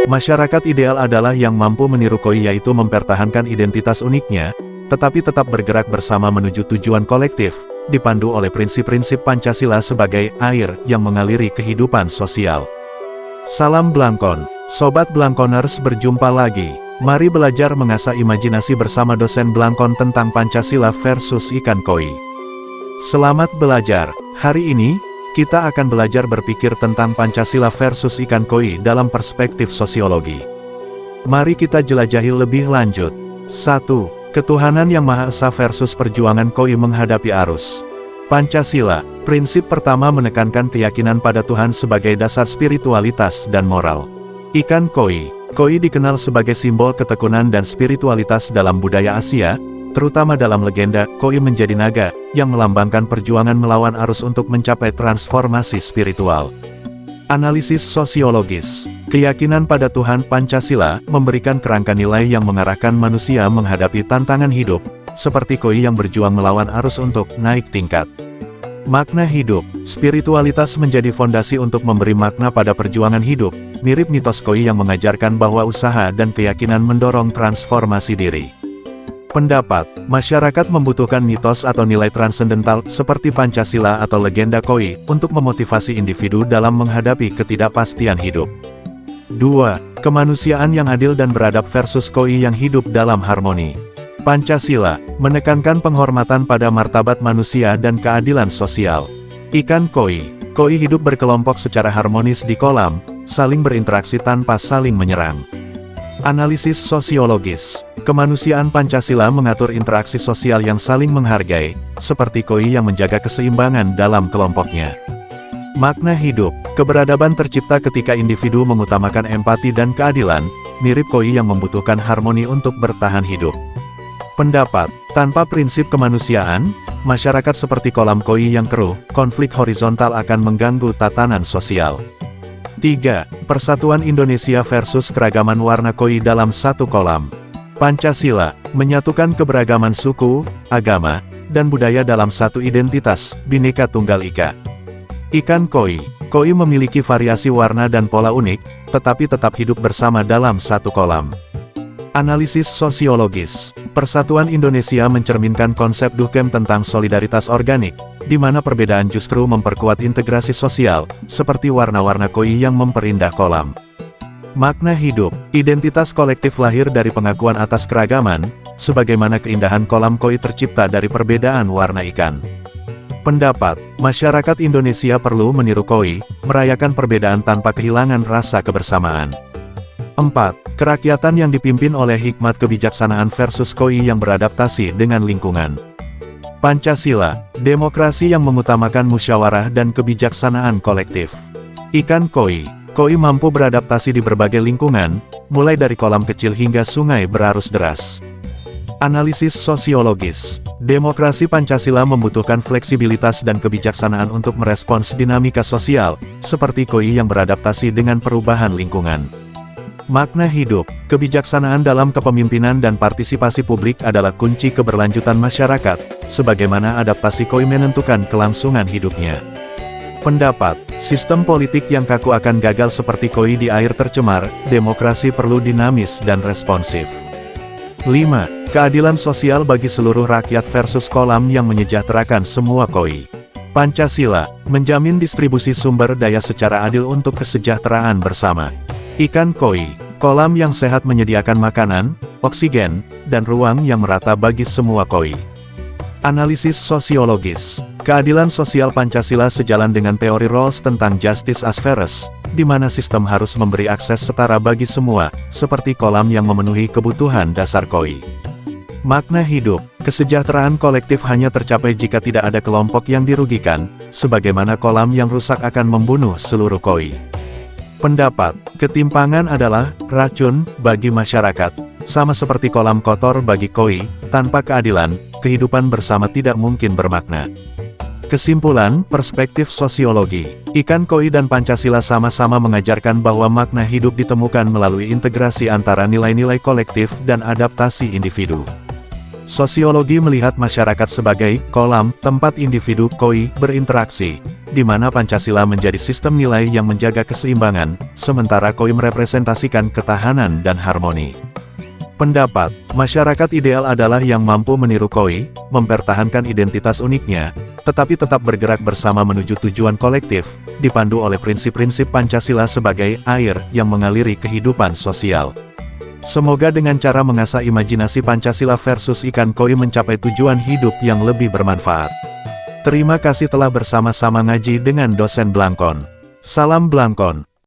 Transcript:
Masyarakat ideal adalah yang mampu meniru Koi, yaitu mempertahankan identitas uniknya, tetapi tetap bergerak bersama menuju tujuan kolektif, dipandu oleh prinsip-prinsip Pancasila sebagai air yang mengaliri kehidupan sosial. Salam Blangkon, Sobat Blangkoners, berjumpa lagi. Mari belajar mengasah imajinasi bersama dosen Blangkon tentang Pancasila versus ikan koi. Selamat belajar. Hari ini, kita akan belajar berpikir tentang Pancasila versus ikan koi dalam perspektif sosiologi. Mari kita jelajahi lebih lanjut. 1. Ketuhanan yang Maha Esa versus perjuangan koi menghadapi arus. Pancasila, prinsip pertama menekankan keyakinan pada Tuhan sebagai dasar spiritualitas dan moral. Ikan koi. Koi dikenal sebagai simbol ketekunan dan spiritualitas dalam budaya Asia, terutama dalam legenda, koi menjadi naga, yang melambangkan perjuangan melawan arus untuk mencapai transformasi spiritual. Analisis sosiologis. Keyakinan pada Tuhan Pancasila memberikan kerangka nilai yang mengarahkan manusia menghadapi tantangan hidup, seperti koi yang berjuang melawan arus untuk naik tingkat. Makna hidup. Spiritualitas menjadi fondasi untuk memberi makna pada perjuangan hidup, mirip mitos koi yang mengajarkan bahwa usaha dan keyakinan mendorong transformasi diri. Pendapat, masyarakat membutuhkan mitos atau nilai transendental seperti Pancasila atau legenda koi untuk memotivasi individu dalam menghadapi ketidakpastian hidup. 2. Kemanusiaan yang adil dan beradab versus koi yang hidup dalam harmoni. Pancasila menekankan penghormatan pada martabat manusia dan keadilan sosial. Ikan koi. Koi hidup berkelompok secara harmonis di kolam, saling berinteraksi tanpa saling menyerang. Analisis sosiologis. Kemanusiaan Pancasila mengatur interaksi sosial yang saling menghargai, seperti koi yang menjaga keseimbangan dalam kelompoknya. Makna hidup. Keberadaban tercipta ketika individu mengutamakan empati dan keadilan, mirip koi yang membutuhkan harmoni untuk bertahan hidup. Pendapat, tanpa prinsip kemanusiaan, masyarakat seperti kolam koi yang keruh, konflik horizontal akan mengganggu tatanan sosial. 3. Persatuan Indonesia versus keragaman warna koi dalam satu kolam. Pancasila menyatukan keberagaman suku, agama, dan budaya dalam satu identitas, Bhinneka Tunggal Ika. Ikan koi. Koi memiliki variasi warna dan pola unik, tetapi tetap hidup bersama dalam satu kolam. Analisis sosiologis. Persatuan Indonesia mencerminkan konsep Durkheim tentang solidaritas organik, di mana perbedaan justru memperkuat integrasi sosial, seperti warna-warna koi yang memperindah kolam. Makna hidup. Identitas kolektif lahir dari pengakuan atas keragaman, sebagaimana keindahan kolam koi tercipta dari perbedaan warna ikan. Pendapat, masyarakat Indonesia perlu meniru koi, merayakan perbedaan tanpa kehilangan rasa kebersamaan. 4. Kerakyatan yang dipimpin oleh hikmat kebijaksanaan versus koi yang beradaptasi dengan lingkungan. Pancasila, demokrasi yang mengutamakan musyawarah dan kebijaksanaan kolektif. Ikan koi. Koi mampu beradaptasi di berbagai lingkungan, mulai dari kolam kecil hingga sungai berarus deras. Analisis sosiologis. Demokrasi Pancasila membutuhkan fleksibilitas dan kebijaksanaan untuk merespons dinamika sosial, seperti koi yang beradaptasi dengan perubahan lingkungan. Makna hidup. Kebijaksanaan dalam kepemimpinan dan partisipasi publik adalah kunci keberlanjutan masyarakat, sebagaimana adaptasi koi menentukan kelangsungan hidupnya. Pendapat, sistem politik yang kaku akan gagal seperti koi di air tercemar, demokrasi perlu dinamis dan responsif. 5. Keadilan sosial bagi seluruh rakyat versus kolam yang menyejahterakan semua koi. Pancasila menjamin distribusi sumber daya secara adil untuk kesejahteraan bersama. Ikan koi. Kolam yang sehat menyediakan makanan, oksigen, dan ruang yang merata bagi semua koi. Analisis sosiologis. Keadilan sosial Pancasila sejalan dengan teori Rawls tentang justice as fairness, di mana sistem harus memberi akses setara bagi semua, seperti kolam yang memenuhi kebutuhan dasar koi. Makna hidup. Kesejahteraan kolektif hanya tercapai jika tidak ada kelompok yang dirugikan, sebagaimana kolam yang rusak akan membunuh seluruh koi. Pendapat, ketimpangan adalah racun bagi masyarakat. Sama seperti kolam kotor bagi koi, tanpa keadilan, kehidupan bersama tidak mungkin bermakna. Kesimpulan, perspektif sosiologi. Ikan koi dan Pancasila sama-sama mengajarkan bahwa makna hidup ditemukan melalui integrasi antara nilai-nilai kolektif dan adaptasi individu. Sosiologi melihat masyarakat sebagai kolam tempat individu koi berinteraksi, di mana Pancasila menjadi sistem nilai yang menjaga keseimbangan, sementara Koi merepresentasikan ketahanan dan harmoni. Pendapat, masyarakat ideal adalah yang mampu meniru Koi, mempertahankan identitas uniknya, tetapi tetap bergerak bersama menuju tujuan kolektif, dipandu oleh prinsip-prinsip Pancasila sebagai air yang mengaliri kehidupan sosial. Semoga dengan cara mengasah imajinasi Pancasila versus ikan koi mencapai tujuan hidup yang lebih bermanfaat. Terima kasih telah bersama-sama ngaji dengan dosen Blangkon. Salam Blangkon.